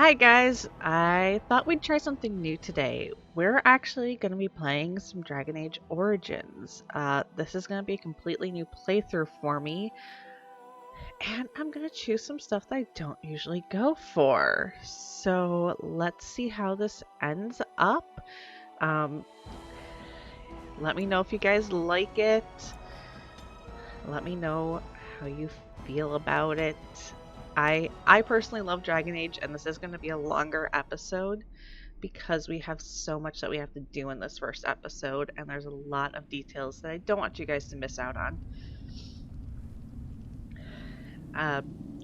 Hi guys, I thought we'd try something new today. We're actually going to be playing some Dragon Age Origins. This is going to be a completely new playthrough for me, and I'm going to choose some stuff that I don't usually go for. So let's see how this ends up. Um, Let me know if you guys like it. Let me know how you feel about it. I personally love Dragon Age, and this is going to be a longer episode because we have so much that we have to do in this first episode, and there's a lot of details that I don't want you guys to miss out on. Uh,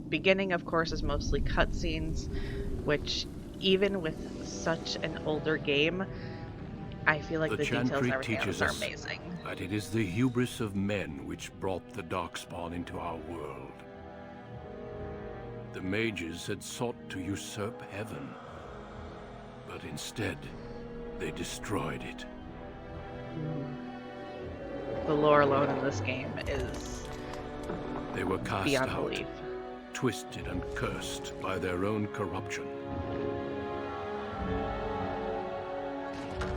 Beginning, of course, is mostly cutscenes, which even with such an older game, I feel like The the details Chantry and everything on this teaches are us amazing. that it is the hubris of men which brought the Darkspawn into our world. The Mages had sought to usurp heaven, but instead, they destroyed it. The lore alone in this game is They were cast beyond out, belief. twisted and cursed by their own corruption.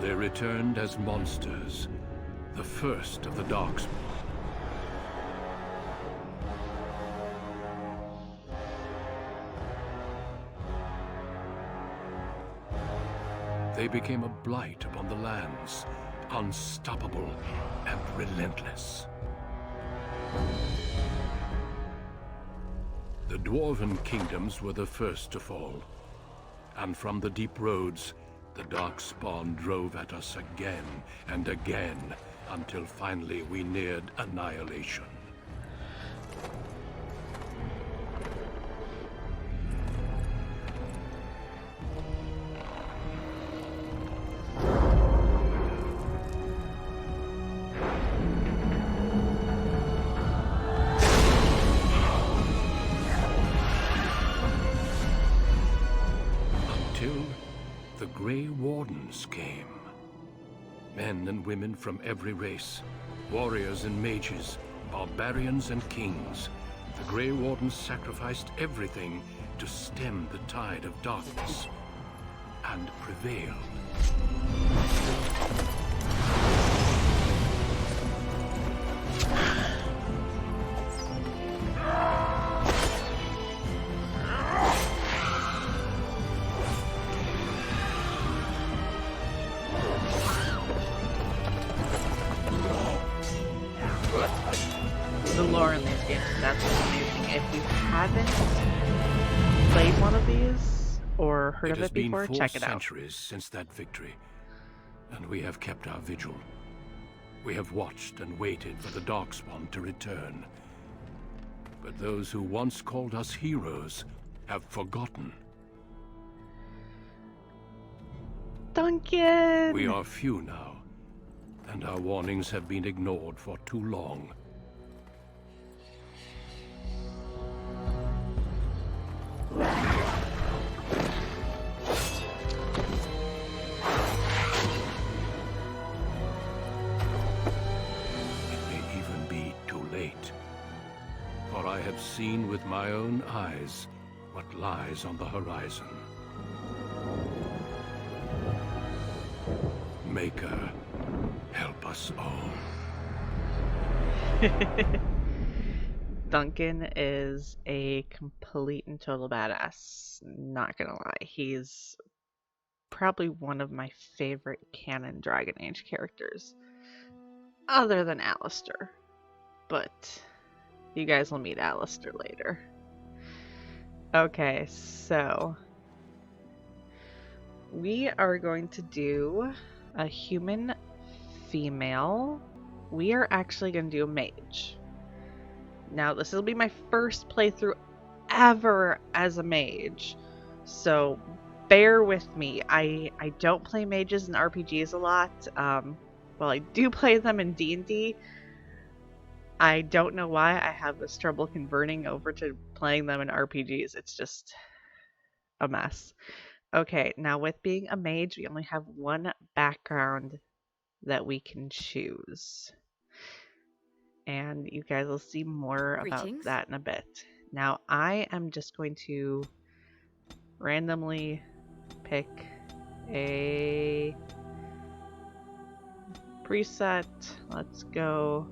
They returned as monsters, the first of the Darkspawn. They became a blight upon the lands, unstoppable and relentless. The Dwarven kingdoms were the first to fall, and from the deep roads, the Darkspawn drove at us again and again, until finally we neared annihilation. Until the Grey Wardens came. Men and women from every race, warriors and mages, barbarians and kings. The Grey Wardens sacrificed everything to stem the tide of darkness, and prevailed. The lore in these games is absolutely amazing. If you haven't played one of these or heard of it before, It has been 4 check it out. centuries since that victory, and we have kept our vigil. We have watched and waited for the Darkspawn to return. But those who once called us heroes have forgotten. Duncan! We are few now, and our warnings have been ignored for too long. It may even be too late, for I have seen with my own eyes what lies on the horizon. Maker, help us all. Duncan is a complete and total badass. Not gonna lie. He's probably one of my favorite canon Dragon Age characters. Other than Alistair. But you guys will meet Alistair later. Okay, so we are going to do a human female. We are actually going to do a mage. Now, this will be my first playthrough ever as a mage, so bear with me. I don't play mages in RPGs a lot. Well, I do play them in D&D. I don't know why I have this trouble converting over to playing them in RPGs. It's just a mess. Okay, now with being a mage, we only have one background that we can choose. And you guys will see more about Greetings. that in a bit. Now, I am just going to randomly pick a preset. Let's go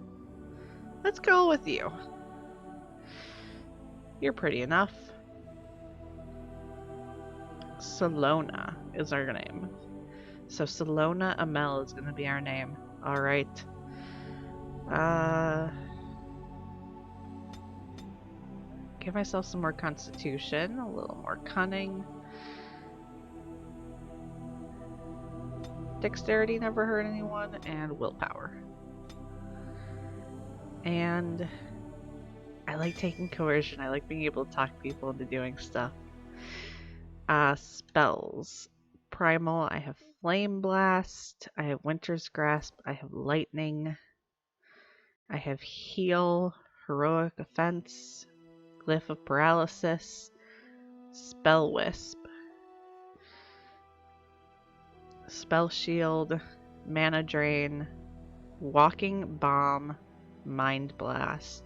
with you. You're pretty enough. Salona is our name. So Salona Amel is going to be our name. Alright. Give myself some more constitution, a little more cunning. Dexterity never hurt anyone, and willpower. And I like taking coercion. I like being able to talk people into doing stuff. Spells. Primal, I have Flame Blast, I have Winter's Grasp, I have Lightning, I have Heal, Heroic Offense, Glyph of Paralysis, Spell Wisp, Spell Shield, Mana Drain, Walking Bomb, Mind Blast,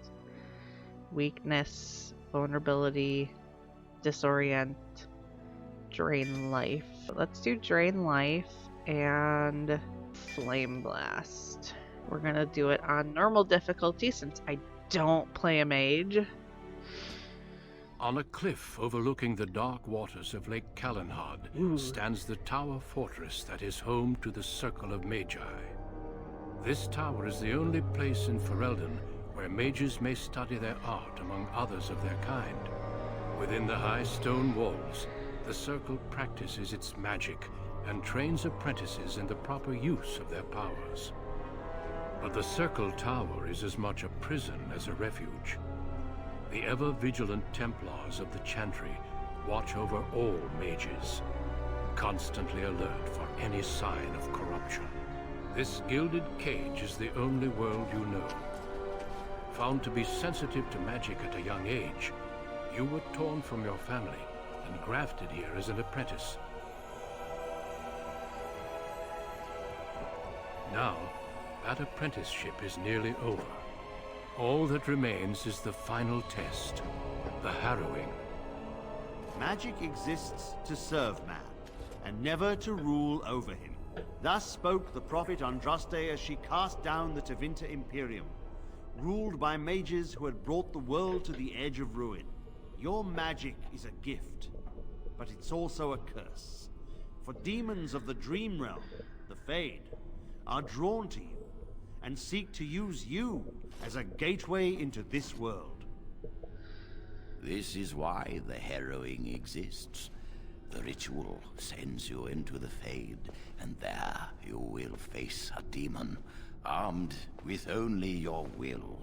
Weakness, Vulnerability, Disorient, Drain Life. Let's do Drain Life and Flame Blast. We're gonna do it on normal difficulty since I don't play a mage. On a cliff overlooking the dark waters of Lake Calenhad stands the tower fortress that is home to the Circle of Magi. This tower is the only place in Ferelden where mages may study their art among others of their kind. Within the high stone walls, the Circle practices its magic and trains apprentices in the proper use of their powers. But the Circle Tower is as much a prison as a refuge. The ever-vigilant Templars of the Chantry watch over all mages, constantly alert for any sign of corruption. This gilded cage is the only world you know. Found to be sensitive to magic at a young age, you were torn from your family and grafted here as an apprentice. Now, that apprenticeship is nearly over. All that remains is the final test, the Harrowing. Magic exists to serve man, and never to rule over him. Thus spoke the prophet Andraste as she cast down the Tevinter Imperium, ruled by mages who had brought the world to the edge of ruin. Your magic is a gift, but it's also a curse. For demons of the Dream Realm, the Fade, are drawn to you, and seek to use you as a gateway into this world. This is why the Harrowing exists. The ritual sends you into the Fade, and there you will face a demon, armed with only your will.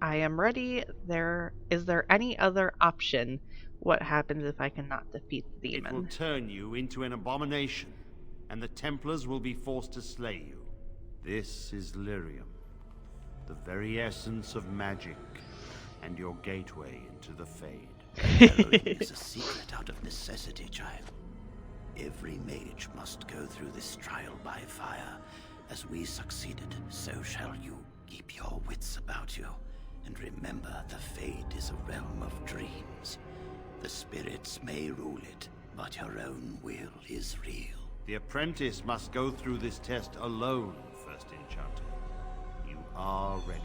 I am ready. Is there any other option? What happens if I cannot defeat the demon? It will turn you into an abomination, and the Templars will be forced to slay you. This is Lyrium, the very essence of magic, and your gateway into the Fade. Harrowing is a secret out of necessity, child. Every mage must go through this trial by fire. As we succeeded, so shall you. Keep your wits about you, and remember the Fade is a realm of dreams. The spirits may rule it, but your own will is real. The apprentice must go through this test alone, First Enchanter. You are ready.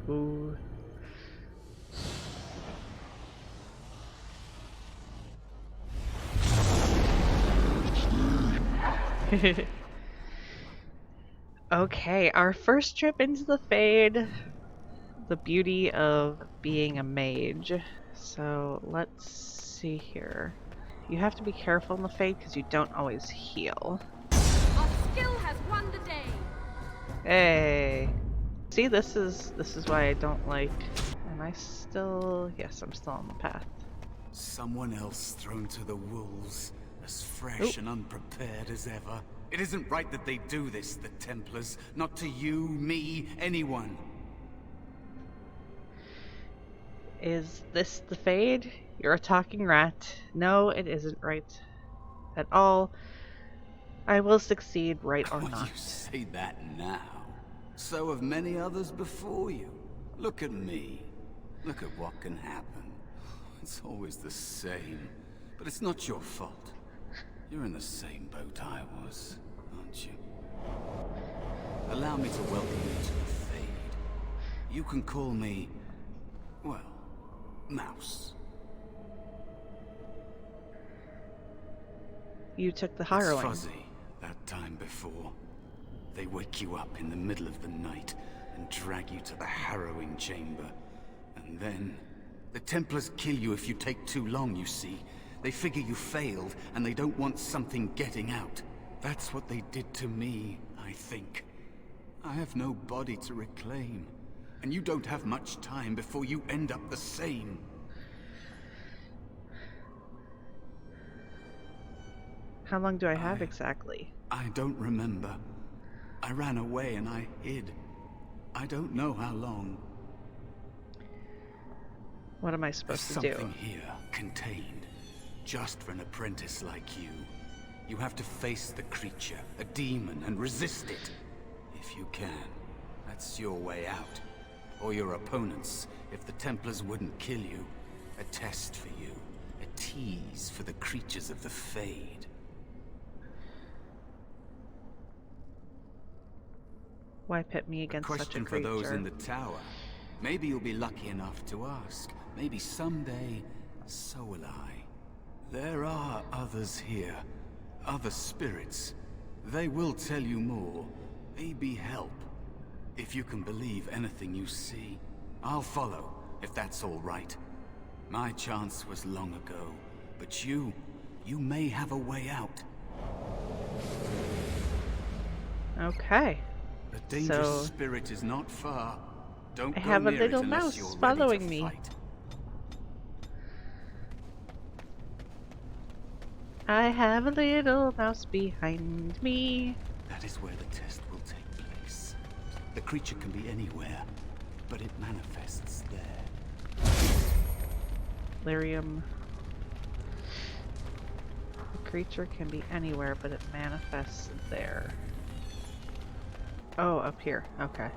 Ooh. Okay, our first trip into the Fade. The beauty of being a mage. So let's see here. You have to be careful in the Fade because you don't always heal. Our skill has won the day. Hey. See, this is why I don't like. Am I still? Yes, I'm still on the path. Someone else thrown to the wolves, as fresh and unprepared as ever. It isn't right that they do this, the Templars. Not to you, me, anyone. Is this the Fade? You're a talking rat. No, it isn't right. at all. I will succeed, right or Oh, not. you say that now. So have many others before you. Look at me. Look at what can happen. It's always the same. But it's not your fault. You're in the same boat I was, aren't you? Allow me to welcome you to the Fade. You can call me, well, Mouse. You took the It's Harrowing. fuzzy, that time before. They wake you up in the middle of the night and drag you to the Harrowing chamber. And then, the Templars kill you if you take too long, you see. They figure you failed, and they don't want something getting out. That's what they did to me, I think. I have no body to reclaim, and you don't have much time before you end up the same. How long do I have exactly? I don't remember. I ran away and I hid. I don't know how long. What am I There's supposed to do? something here, contained. Just for an apprentice like you. You have to face the creature, a demon, and resist it. If you can. That's your way out. Or your opponent's, if the Templars wouldn't kill you. A test for you. A tease for the creatures of the Fade. Why pit me against such a Question creature? for those in the tower. Maybe you'll be lucky enough to ask. Maybe someday, so will I. There are others here. Other spirits. They will tell you more. Maybe help. If you can believe anything you see. I'll follow, if that's all right. My chance was long ago. But you may have a way out. Okay. A dangerous So, spirit is not far. Don't I go have a near it little unless mouse you're ready following to me. fight. I have a little mouse behind me. That is where the test will take place. The creature can be anywhere, but it manifests there. Lyrium. The creature can be anywhere, but it manifests there. Oh, up here. Okay.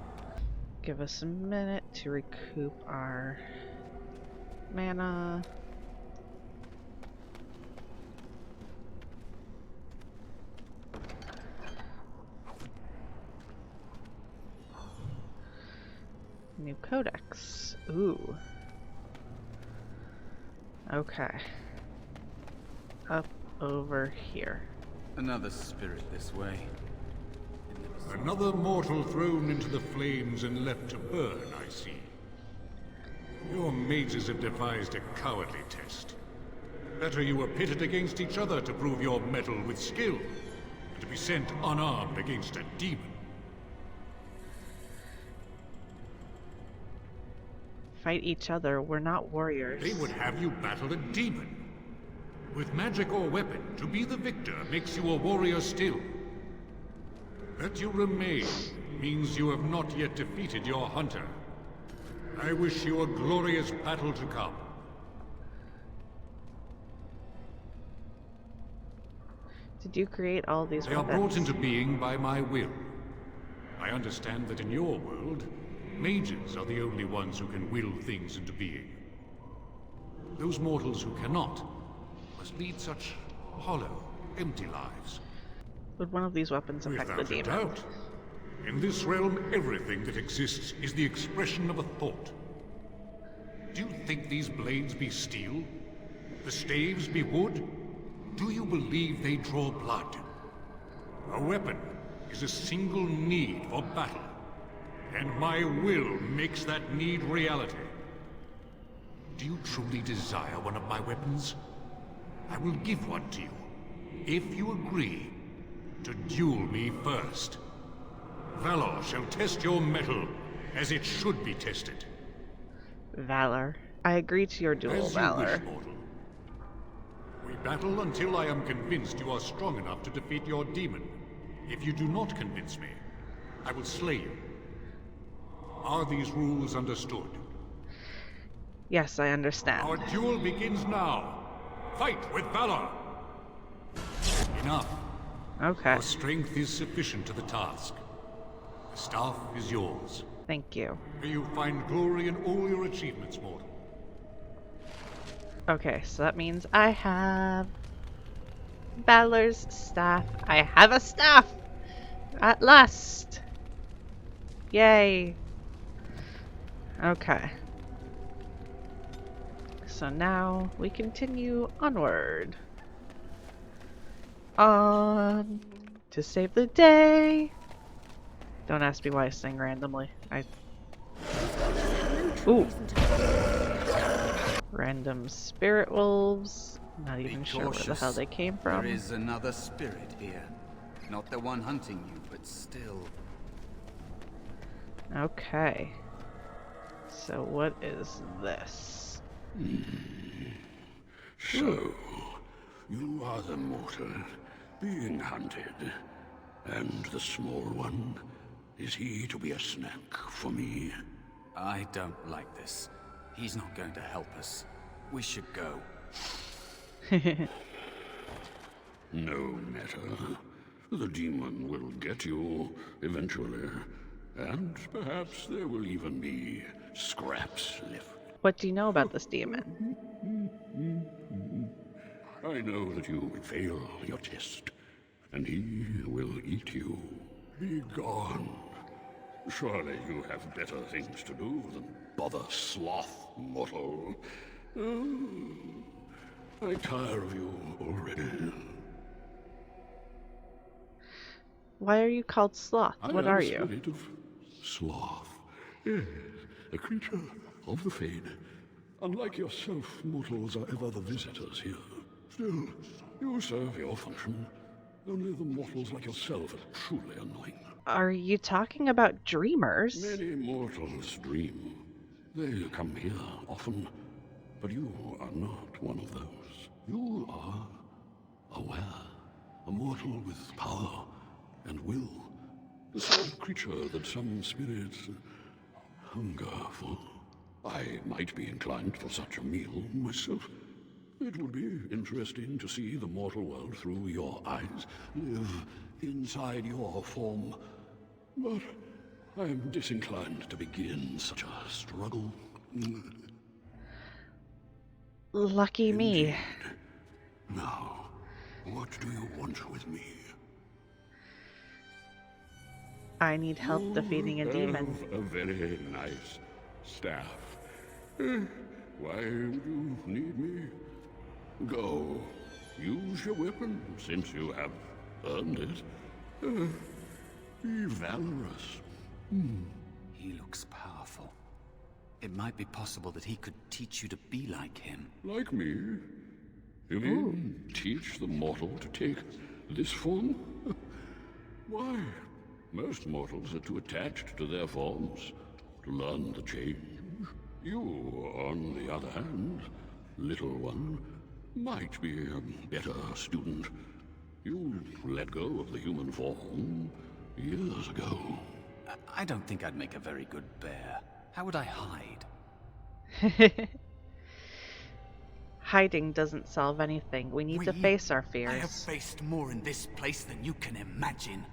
Give us a minute to recoup our mana. New codex. Ooh. Okay. Up over here. Another spirit this way. Another mortal thrown into the flames and left to burn, I see. Your mages have devised a cowardly test. Better you were pitted against each other to prove your mettle with skill, and to be sent unarmed against a demon. Fight each other. We're not warriors. They would have you battle a demon. With magic or weapon, to be the victor makes you a warrior still. That you remain means you have not yet defeated your hunter. I wish you a glorious battle to come. Did you create all these They are weapons? brought into being by my will. I understand that in your world, mages are the only ones who can will things into being. Those mortals who cannot must lead such hollow, empty lives. Would one of these weapons affect the Without a demon? doubt. In this realm, everything that exists is the expression of a thought. Do you think these blades be steel? The staves be wood? Do you believe they draw blood? A weapon is a single need for battle, and my will makes that need reality. Do you truly desire one of my weapons? I will give one to you, if you agree to duel me first. Valor shall test your mettle as it should be tested. Valor. I agree to your duel, As Valor. you wish, mortal. We battle until I am convinced you are strong enough to defeat your demon. If you do not convince me, I will slay you. Are these rules understood? Yes, I understand. Our duel begins now. Fight with valor! Enough. Okay, Your strength is sufficient to the task. The staff is yours. thank you. May you find glory in all your achievements, mortal. Okay, so that means I have Battler's staff. I have a staff! At last! Yay! Okay. So now we continue onward. On to save the day! Don't ask me why I sing randomly. Ooh. Random spirit wolves. Not even sure where the hell they came from. There is another spirit here. Not the one hunting you, but still. Okay. So what is this? So, you are the mortal being hunted. And the small one, is he to be a snack for me? I don't like this. He's not going to help us. We should go. No matter. The demon will get you eventually. And perhaps there will even be scraps left. What do you know about this demon? I know that you will fail your test, and he will eat you. Be gone. Surely you have better things to do than bother sloth, mortal. I tire of you already. Why are you called Sloth? What are I am you? the spirit of sloth. Yes, a creature of the Fade. Unlike yourself, mortals are ever the visitors here. Still, you serve your function. Only the mortals like yourself are truly annoying. Are you talking about dreamers? Many mortals dream. They come here often, but you are not one of those. You are aware, a mortal with power and will, the sort of creature that some spirits hunger for. I might be inclined for such a meal myself. It would be interesting to see the mortal world through your eyes, live inside your form. But I am disinclined to begin such a struggle. Lucky me. Indeed. Now, what do you want with me? I need help defeating a demon. Have a very nice staff. Why would you need me? Go. Use your weapon, since you have earned it. Be valorous. He looks powerful. It might be possible that he could teach you to be like him. Like me? You mean teach the mortal to take this form? Why? Most mortals are too attached to their forms to learn the change. You, on the other hand, little one, might be a better student. You let go of the human form years ago. I don't think I'd make a very good bear. How would I hide? Hiding doesn't solve anything. We need to face our I have fears. faced more in this place than you can imagine.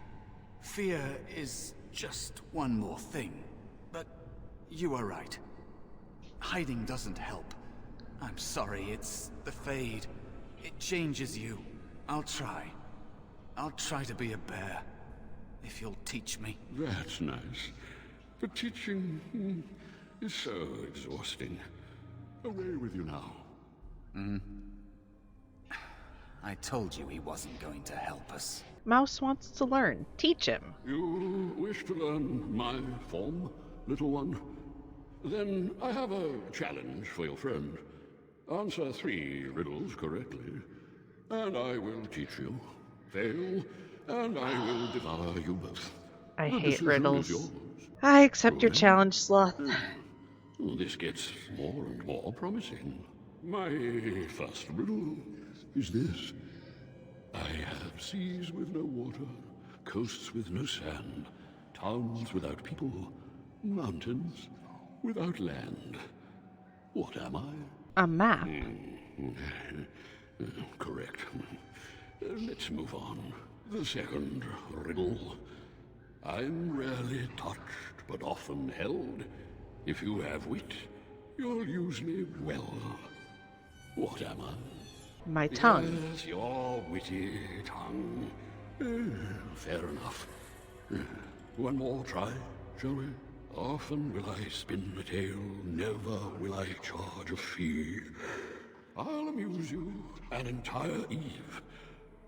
Fear is just one more thing. But you are right. Hiding doesn't help. I'm sorry, it's the Fade. It changes you. I'll try. I'll try to be a bear. If you'll teach me. That's nice. But teaching is so exhausting. Away with you now. I told you he wasn't going to help us. Mouse wants to learn. Teach him. You wish to learn my form, little one? Then I have a challenge for your friend. Answer 3 riddles correctly, and I will teach you. Fail, and I will devour you both. I The hate decision riddles. is yours. I accept your challenge, Sloth. This gets more and more promising. My first riddle is this. I have seas with no water, coasts with no sand, towns without people, mountains without land. What am I? A map. Correct. Let's move on. The second riddle. I'm rarely touched, but often held. If you have wit, you'll use me well. What am I? My tongue. Yes, your witty tongue. Fair enough. One more try, shall we? Often will I spin a tale, never will I charge a fee. I'll amuse you an entire eve,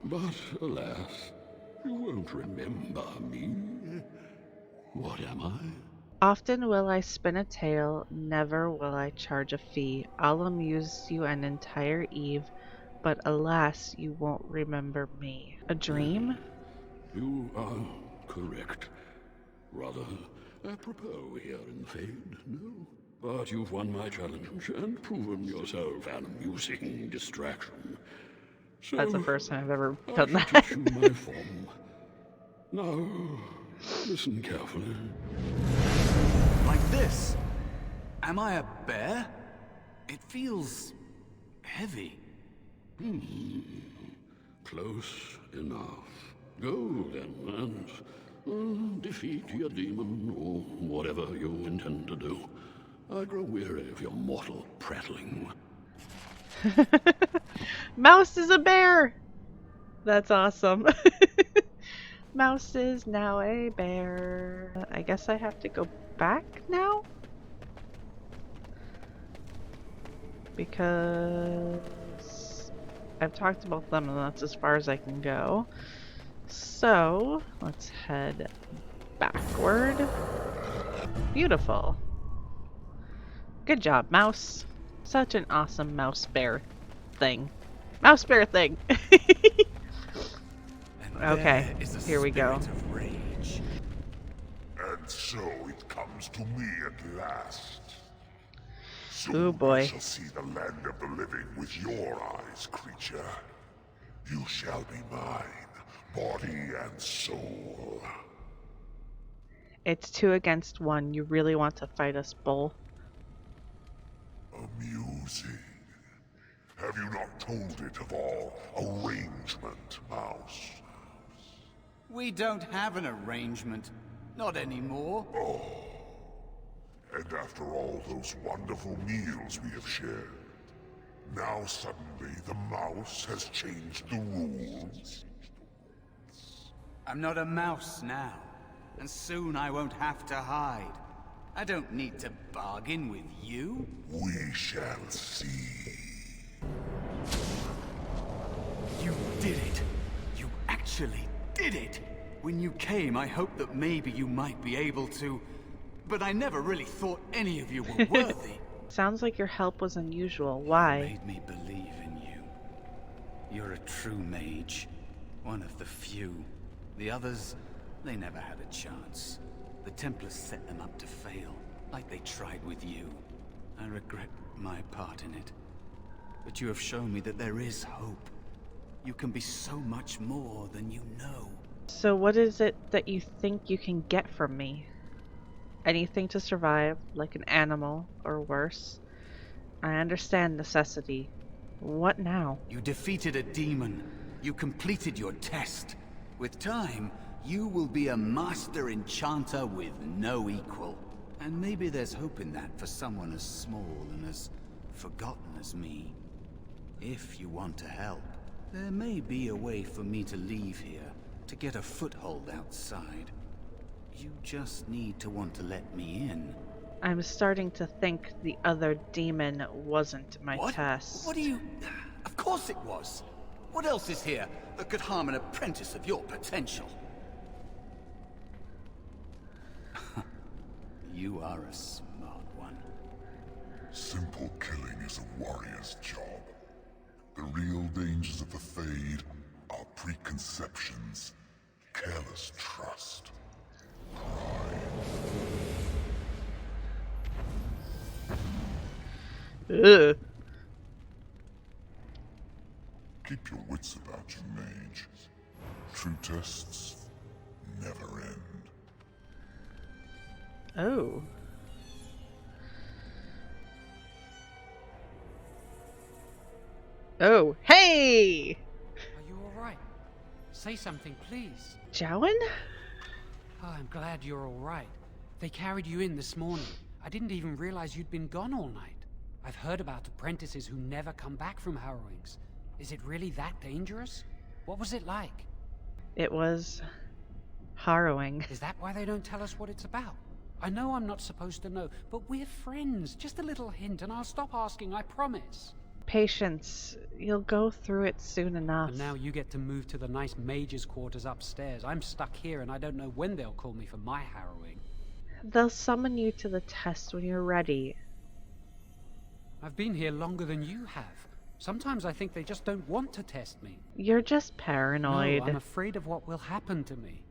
but alas, you won't remember me. What am I? Often will I spin a tale, never will I charge a fee. I'll amuse you an entire eve, but alas, you won't remember me. A dream? You are correct. Rather apropos here in Fade, no? But you've won my challenge and proven yourself an amusing distraction. So That's the first time I've ever I done shall that. teach you my form. Now, listen carefully. Like this? Am I a bear? It feels heavy. Close enough. Go then and defeat your demon or whatever you intend to do. I grow weary of your mortal prattling. Mouse is a bear! That's awesome. Mouse is now a bear. I guess I have to go back now? Because I've talked about them and that's as far as I can go. So, let's head backward. Beautiful. Good job, mouse. Such an awesome mouse bear thing. Mouse bear thing! Okay, here we go. Of rage. And so it comes to me at last. Soon Oh boy. I shall see the land of the living with your eyes, creature. You shall be mine, body and soul. It's 2 against 1. You really want to fight us both? Amusing. Have you not told it of our arrangement, Mouse? We don't have an arrangement. Not anymore. And after all those wonderful meals we have shared, now suddenly the mouse has changed the rules? I'm not a mouse now. And soon I won't have to hide. I don't need to bargain with you. We shall see. You did it. You actually did it. When you came, I hoped that maybe you might be able to, but I never really thought any of you were worthy. Sounds like your help was unusual. You Why? made me believe in you. You're a true mage. One of the few. The others, they never had a chance. The Templars set them up to fail, like they tried with you. I regret my part in it. But you have shown me that there is hope. You can be so much more than you know. So what is it that you think you can get from me? Anything to survive, like an animal, or worse? I understand necessity. What now? You defeated a demon. You completed your test. With time, you will be a master enchanter with no equal. And maybe there's hope in that for someone as small and as forgotten as me. If you want to help, there may be a way for me to leave here, to get a foothold outside. You just need to want to let me in. I'm starting to think the other demon wasn't my What? test. What do you... Of course it was. What else is here that could harm an apprentice of your potential? You are a smart one. Simple killing is a warrior's job. The real dangers of the Fade are preconceptions, careless trust, Ugh. Keep your wits about you, Mage. True tests never end. Oh. Oh, hey! Are you alright? say something, please. Jowan? Oh, I'm glad you're all right. They carried you in this morning. I didn't even realize you'd been gone all night. I've heard about apprentices who never come back from Harrowings. Is it really that dangerous? What was it like? It was harrowing. Is that why they don't tell us what it's about? I know I'm not supposed to know, but we're friends. Just a little hint and I'll stop asking, I promise. Patience. You'll go through it soon enough. And now you get to move to the nice mage's quarters upstairs. I'm stuck here and I don't know when they'll call me for my harrowing. They'll summon you to the test when you're ready. I've been here longer than you have. Sometimes I think they just don't want to test me. You're just paranoid. No, I'm afraid of what will happen to me.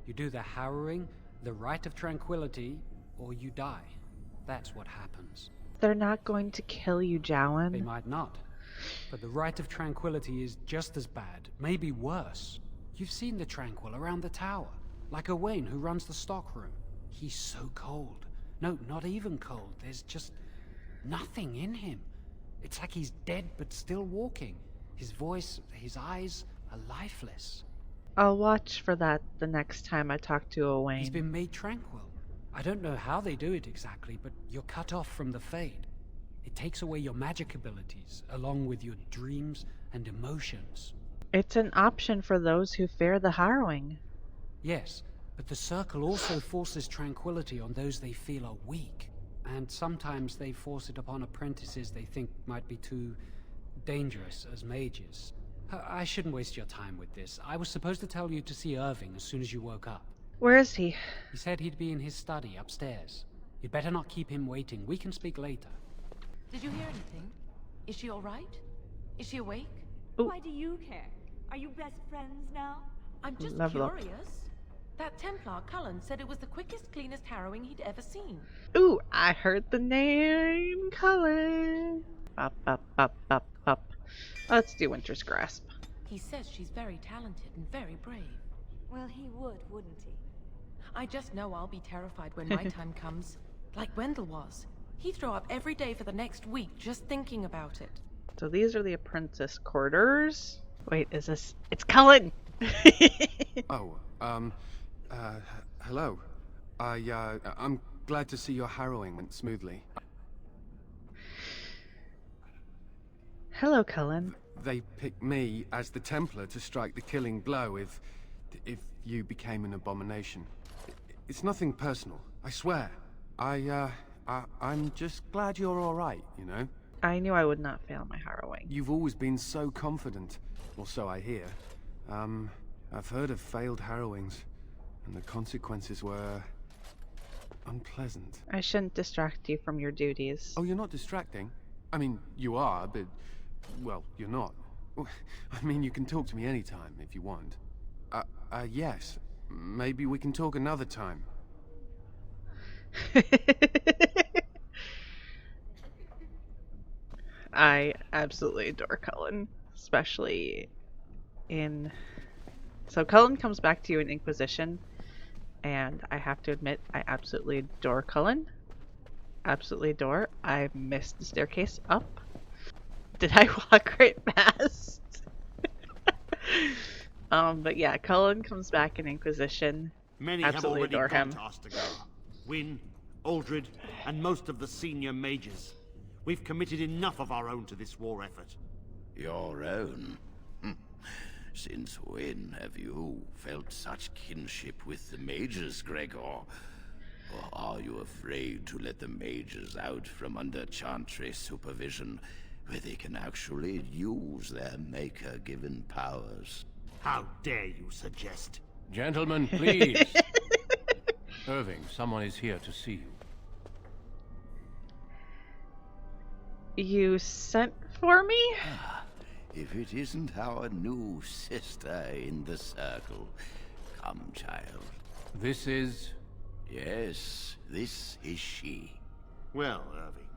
You do the harrowing, the rite of tranquility, or you die. That's what happens. They're not going to kill you, Jowan. They might not. But the rite of tranquility is just as bad, maybe worse. You've seen the Tranquil around the tower, like Owain who runs the stockroom. He's so cold. No, not even cold. There's just nothing in him. It's like he's dead but still walking. His voice, his eyes are lifeless. I'll watch for that the next time I talk to Owain. He's been made tranquil. I don't know how they do it exactly, but you're cut off from the Fade. It takes away your magic abilities, along with your dreams and emotions. It's an option for those who fear the harrowing. Yes, but the Circle also forces tranquility on those they feel are weak. And sometimes they force it upon apprentices they think might be too dangerous as mages. I shouldn't waste your time with this. I was supposed to tell you to see Irving as soon as you woke up. Where is he? He said he'd be in his study upstairs. You'd better not keep him waiting. We can speak later. Did you hear anything? Is she all right? Is she awake? Ooh. Why do you care? Are you best friends now? I'm just Level up. curious. That Templar, Cullen, said it was the quickest, cleanest harrowing he'd ever seen. Ooh, I heard the name Cullen. Up, up, up, up, up. Let's do Winter's Grasp. He says she's very talented and very brave. Well, he would, wouldn't he? I just know I'll be terrified when my time comes. Like Wendell was. He'd throw up every day for the next week just thinking about it. So these are the apprentice quarters. Wait, is this... It's Cullen! Hello. I'm glad to see your harrowing went smoothly. Hello, Cullen. They picked me as the Templar to strike the killing blow if you became an abomination. It's nothing personal, I swear. I'm just glad you're all right, you know? I knew I would not fail my harrowing. You've always been so confident, or so I hear. I've heard of failed harrowings, and the consequences were unpleasant. I shouldn't distract you from your duties. Oh, you're not distracting? I mean, you are, but, well, you're not. I mean, you can talk to me anytime if you want. Yes. Maybe we can talk another time. I absolutely adore Cullen, especially in... So Cullen comes back to you in Inquisition, and I have to admit, I absolutely adore Cullen. Absolutely adore. I missed the staircase up. Did I walk right past? But yeah, Cullen comes back in Inquisition. Many Absolutely have adore already him. gone to Ostagar. Wynne, Aldred, and most of the senior mages. We've committed enough of our own to this war effort. Your own? Since when have you felt such kinship with the mages, Gregor? Or are you afraid to let the mages out from under Chantry's supervision, where they can actually use their maker-given powers? How dare you suggest? Gentlemen, please. Irving, someone is here to see you. You sent for me? If it isn't our new sister in the circle. Come, child. This is... Yes, this is she. Well, Irving,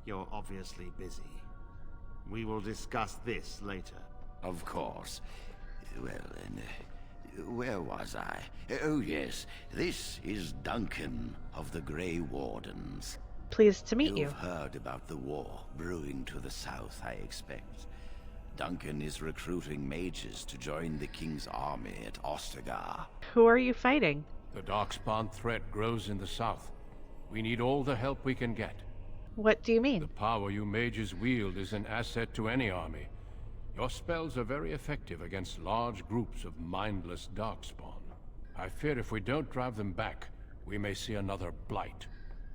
you're obviously busy. We will discuss this later. Of course. Well, then, where was I? Oh, yes, this is Duncan of the Grey Wardens. Pleased to meet you. You've heard about the war brewing to the south, I expect. Duncan is recruiting mages to join the king's army at Ostagar. Who are you fighting? The Darkspawn threat grows in the south. We need all the help we can get. What do you mean? The power you mages wield is an asset to any army. Your spells are very effective against large groups of mindless Darkspawn. I fear if we don't drive them back, we may see another blight.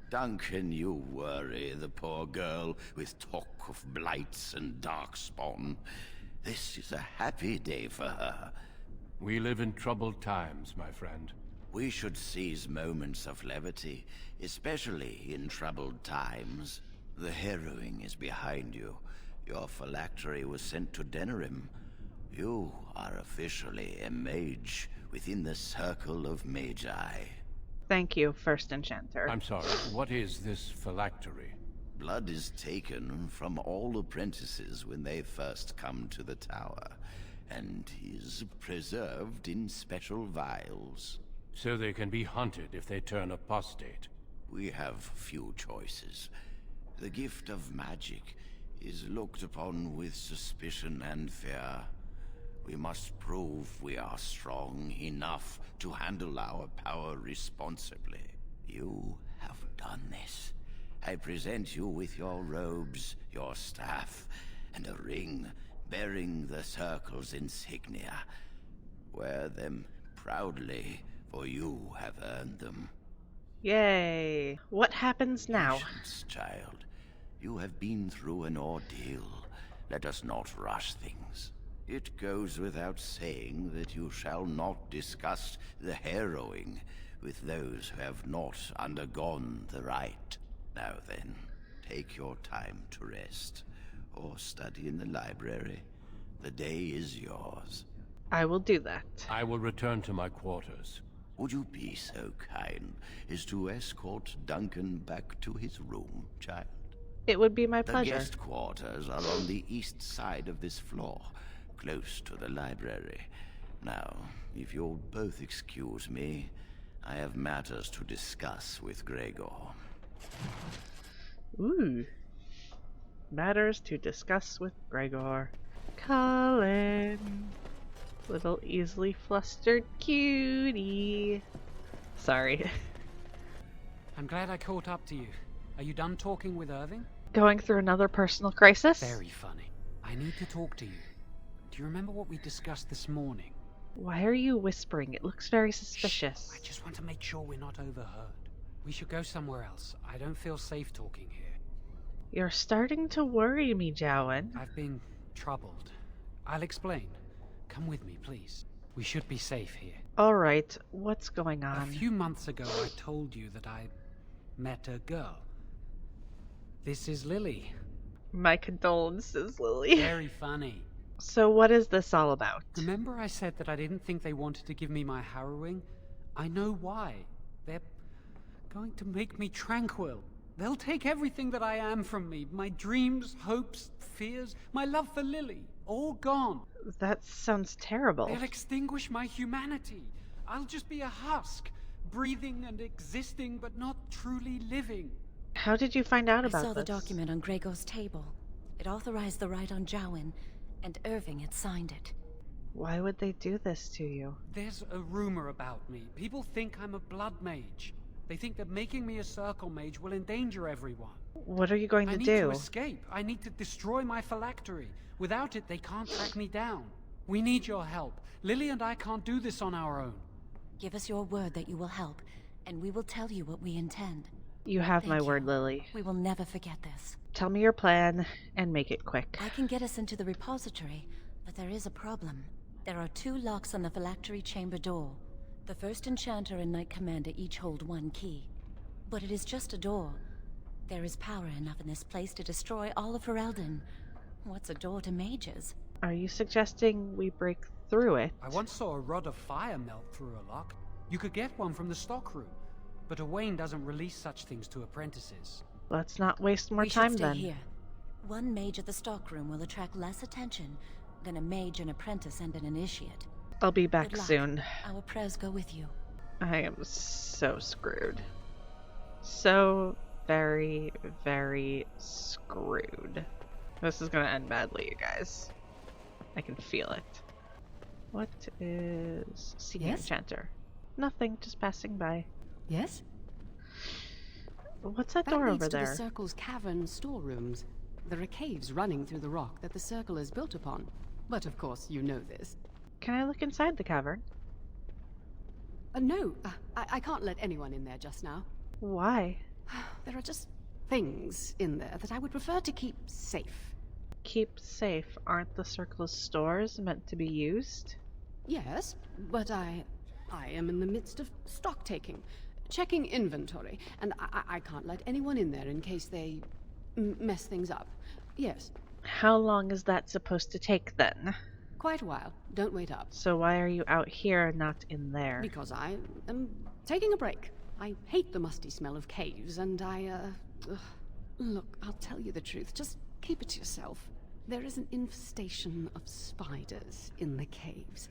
Duncan, you worry the poor girl with talk of blights and darkspawn. This is a happy day for her. We live in troubled times, my friend. We should seize moments of levity, especially in troubled times. The Harrowing is behind you. Your phylactery was sent to Denerim. You are officially a mage within the circle of Magi. Thank you, First Enchanter. I'm sorry, what is this phylactery? Blood is taken from all apprentices when they first come to the tower, and is preserved in special vials. So they can be hunted if they turn apostate. We have few choices. The gift of magic is looked upon with suspicion and fear. We must prove we are strong enough to handle our power responsibly. You have done this. I present you with your robes, your staff, and a ring bearing the Circle's insignia. Wear them proudly, for you have earned them. Yay. What happens now? Patience, child. You have been through an ordeal. Let us not rush things. It goes without saying that you shall not discuss the harrowing with those who have not undergone the rite. Now then, take your time to rest, or study in the library. The day is yours. I will do that. I will return to my quarters. Would you be so kind as to escort Duncan back to his room, child? It would be my The pleasure. guest quarters are on the east side of this floor, close to the library. Now, if you'll both excuse me, I have matters to discuss with Gregor. Ooh. Matters to discuss with Gregor. Colin. Little easily flustered cutie. Sorry. I'm glad I caught up to you. Are you done talking with Irving? Going through another personal crisis? Very funny. I need to talk to you. Do you remember what we discussed this morning? Why are you whispering? It looks very suspicious. Shh, I just want to make sure we're not overheard. We should go somewhere else. I don't feel safe talking here. You're starting to worry me, Jowan. I've been troubled. I'll explain. Come with me, please. We should be safe here. Alright, what's going on? A few months ago, I told you that I met a girl. This is Lily. My condolences, Lily. Very funny. So what is this all about? Remember I said that I didn't think they wanted to give me my harrowing? I know why. They're going to make me tranquil. They'll take everything that I am from me. My dreams, hopes, fears, my love for Lily. All gone. That sounds terrible. They'll extinguish my humanity. I'll just be a husk, breathing and existing, but not truly living. How did you find out about I saw the this? document on Gregor's table. It authorized the right on Jowan, and Irving had signed it. Why would they do this to you? There's a rumor about me. People think I'm a blood mage. They think that making me a circle mage will endanger everyone. What are you going to I need do? to escape. I need to destroy my phylactery. Without it, they can't track me down. We need your help. Lily and I can't do this on our own. Give us your word that you will help, and we will tell you what we intend. You have my Thank word, you. Lily. We will never forget this. Tell me your plan, and make it quick. I can get us into the repository, but there is a problem. There are 2 locks on the phylactery chamber door. The First Enchanter and Knight Commander each hold 1 key. But it is just a door. There is power enough in this place to destroy all of Ferelden. What's a door to mages? Are you suggesting we break through it? I once saw a rod of fire melt through a lock. You could get one from the stockroom, but Owain doesn't release such things to apprentices. Let's not waste more We time should stay then. here. 1 mage at the stockroom will attract less attention than a mage, an apprentice, and an initiate. I'll be back Good luck. soon. Our prayers go with you. I am so screwed. So very, very screwed. This is gonna end badly, you guys. I can feel it. What is senior Yes? enchanter? Nothing, just passing by. Yes? What's that That door leads over to the there? Circle's cavern storerooms. There are caves running through the rock that the Circle is built upon. But of course, you know this. Can I look inside the cavern? No, I can't let anyone in there just now. Why? There are just things in there that I would prefer to keep safe. Keep safe. Aren't the Circle's stores meant to be used? Yes, but I am in the midst of stock taking, checking inventory, and I can't let anyone in there in case they mess things up. Yes. How long is that supposed to take then? Quite a while. Don't wait up. So why are you out here and not in there? Because I am taking a break. I hate the musty smell of caves, and Look, I'll tell you the truth. Just keep it to yourself. There is an infestation of spiders in the caves.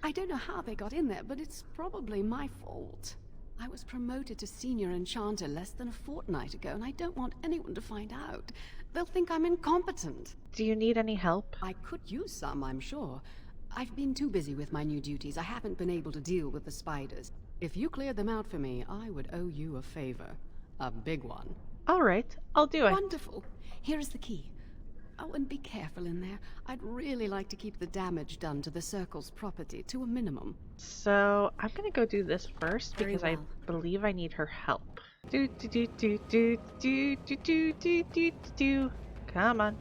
I don't know how they got in there, but it's probably my fault. I was promoted to senior enchanter less than a fortnight ago, and I don't want anyone to find out. They'll think I'm incompetent. Do you need any help? I could use some, I'm sure. I've been too busy with my new duties. I haven't been able to deal with the spiders. If you cleared them out for me, I would owe you a favor. A big one. All right, I'll do it. Wonderful. Here is the key. Oh, and be careful in there. I'd really like to keep the damage done to the Circle's property to a minimum. So I'm gonna go do this first Very because well. I believe I need her help. Do do do do do do do do do do do. Come on.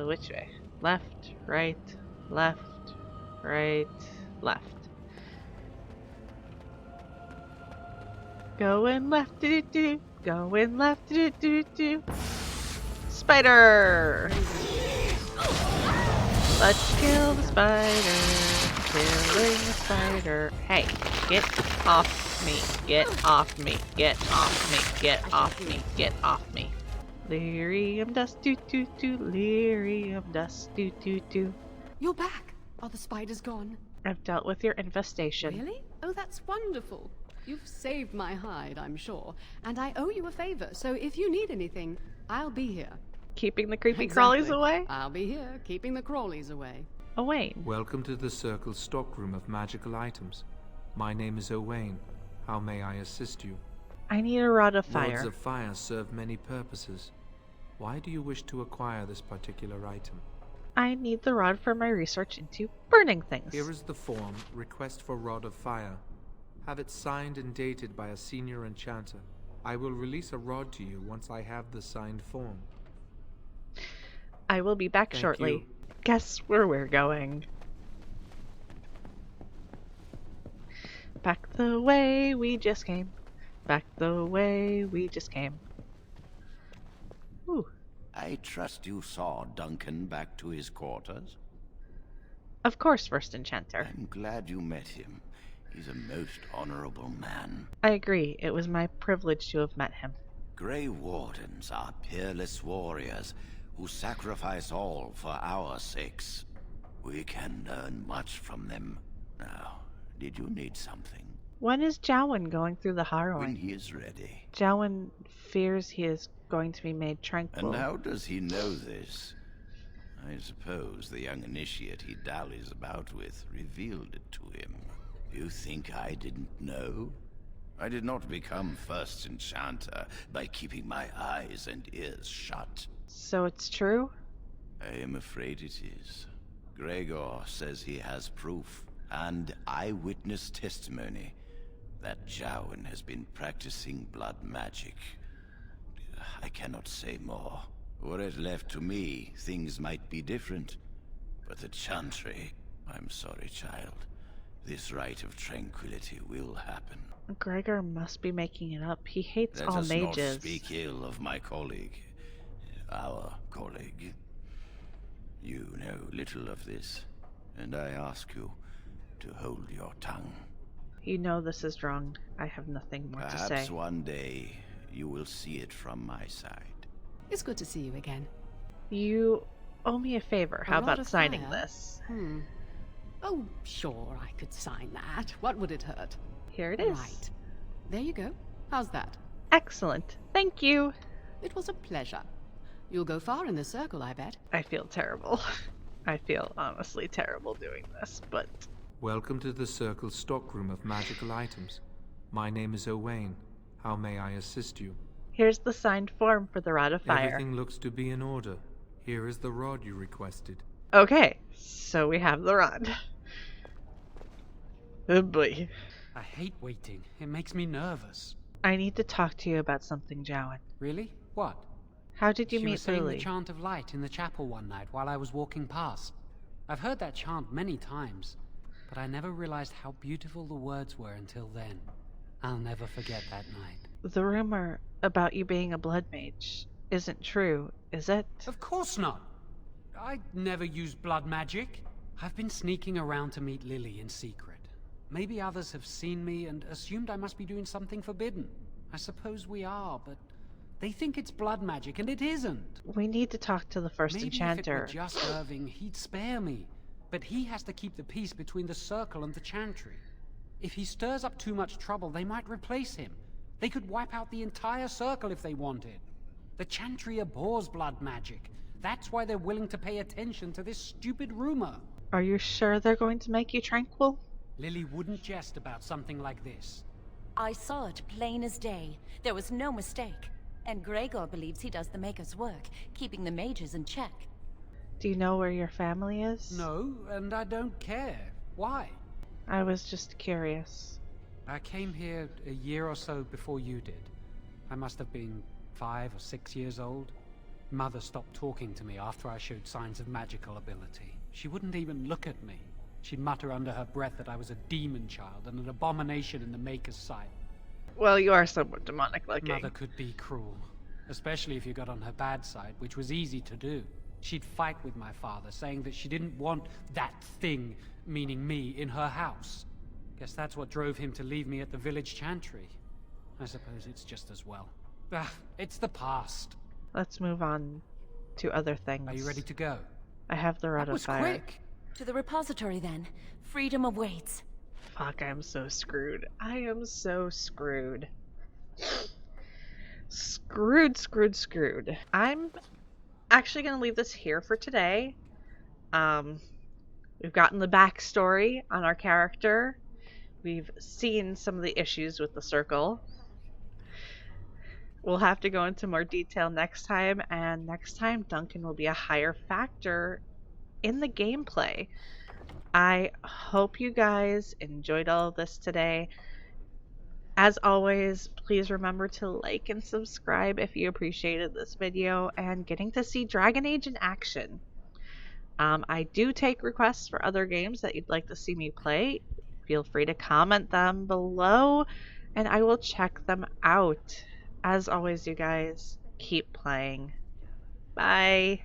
Which way? Left, right, left, right, left. Going left, do do do. Going left, do do do. Spider! Let's kill the spider. Killing the spider. Hey, get off me. Get off me. Get off me. Get off me. Get off me. Lyrium dust, do do do. Lyrium dust, do do do. You're back. Are the spiders gone? I've dealt with your infestation. Really? Oh, that's wonderful. You've saved my hide, I'm sure. And I owe you a favor, so if you need anything, I'll be here. Keeping the creepy Exactly. crawlies away? I'll be here, keeping the crawlies away. Owain. Welcome to the Circle's stockroom of magical items. My name is Owain. How may I assist you? I need a rod of fire. Rods of fire serve many purposes. Why do you wish to acquire this particular item? I need the rod for my research into burning things. Here is the form, Request for Rod of Fire. Have it signed and dated by a senior enchanter. I will release a rod to you once I have the signed form. I will be back Thank shortly. you. Guess where we're going. Back the way we just came. Back the way we just came. Ooh. I trust you saw Duncan back to his quarters? Of course, First Enchanter. I'm glad you met him. He's a most honorable man. I agree. It was my privilege to have met him. Grey Wardens are peerless warriors who sacrifice all for our sakes. We can learn much from them. Now, did you need something? When is Jowen going through the Harrowing? When he is ready. Jowen fears he is going to be made tranquil. And how does he know this? I suppose the young initiate he dallies about with revealed it to him. You think I didn't know? I did not become First Enchanter by keeping my eyes and ears shut. So it's true? I am afraid it is. Gregor says he has proof and eyewitness testimony that Jowen has been practicing blood magic. I cannot say more. Were it left to me, things might be different. But the Chantry, I'm sorry, child. This rite of tranquility will happen. Gregor must be making it up. He hates Let all us mages. not speak ill of my colleague. Our colleague. You know little of this, and I ask you to hold your tongue. You know this is wrong. I have nothing more to say. Perhaps one day you will see it from my side. It's good to see you again. You owe me a favor. How A rod about of signing fire? this? Oh, sure, I could sign that. What would it hurt? Here it is. Right. There you go. How's that? Excellent. Thank you. It was a pleasure. You'll go far in the circle, I bet. I feel terrible. I feel honestly terrible doing this, but... Welcome to the Circle's stockroom of magical items. My name is Owain. How may I assist you? Here's the signed form for the Rod of Fire. Everything looks to be in order. Here is the rod you requested. Okay, so we have the rod. Oh boy. I hate waiting. It makes me nervous. I need to talk to you about something, Jowan. Really? What? How did you She meet was saying Lily? the chant of light in the chapel one night while I was walking past. I've heard that chant many times, but I never realized how beautiful the words were until then. I'll never forget that night. The rumor about you being a blood mage isn't true, is it? Of course not! I never used blood magic. I've been sneaking around to meet Lily in secret. Maybe others have seen me and assumed I must be doing something forbidden. I suppose we are, but they think it's blood magic, and it isn't. We need to talk to the first Maybe enchanter. if it were just Irving, he'd spare me. But he has to keep the peace between the Circle and the Chantry. If he stirs up too much trouble, they might replace him. They could wipe out the entire Circle if they wanted. The Chantry abhors blood magic. That's why they're willing to pay attention to this stupid rumor. Are you sure they're going to make you tranquil? Lily wouldn't jest about something like this. I saw it plain as day. There was no mistake. And Gregor believes he does the Maker's work, keeping the mages in check. Do you know where your family is? No, and I don't care. Why? I was just curious. I came here a year or so before you did. I must have been 5 or 6 years old. Mother stopped talking to me after I showed signs of magical ability. She wouldn't even look at me. She'd mutter under her breath that I was a demon child and an abomination in the Maker's sight. Well, you are somewhat demonic looking. Mother could be cruel, especially if you got on her bad side, which was easy to do. She'd fight with my father, saying that she didn't want that thing, meaning me, in her house. Guess that's what drove him to leave me at the village chantry. I suppose it's just as well. It's the past. Let's move on to other things. Are you ready to go? I have the Rod That of was Fire. quick. To the repository, then. Freedom awaits. Fuck, I'm so screwed. I am so screwed. Screwed. I'm actually going to leave this here for today. We've gotten the backstory on our character. We've seen some of the issues with the Circle. We'll have to go into more detail next time, and next time Duncan will be a higher factor in the gameplay. I hope you guys enjoyed all of this today. As always, please remember to like and subscribe if you appreciated this video and getting to see Dragon Age in action. I do take requests for other games that you'd like to see me play. Feel free to comment them below and I will check them out. As always, you guys, keep playing. Bye.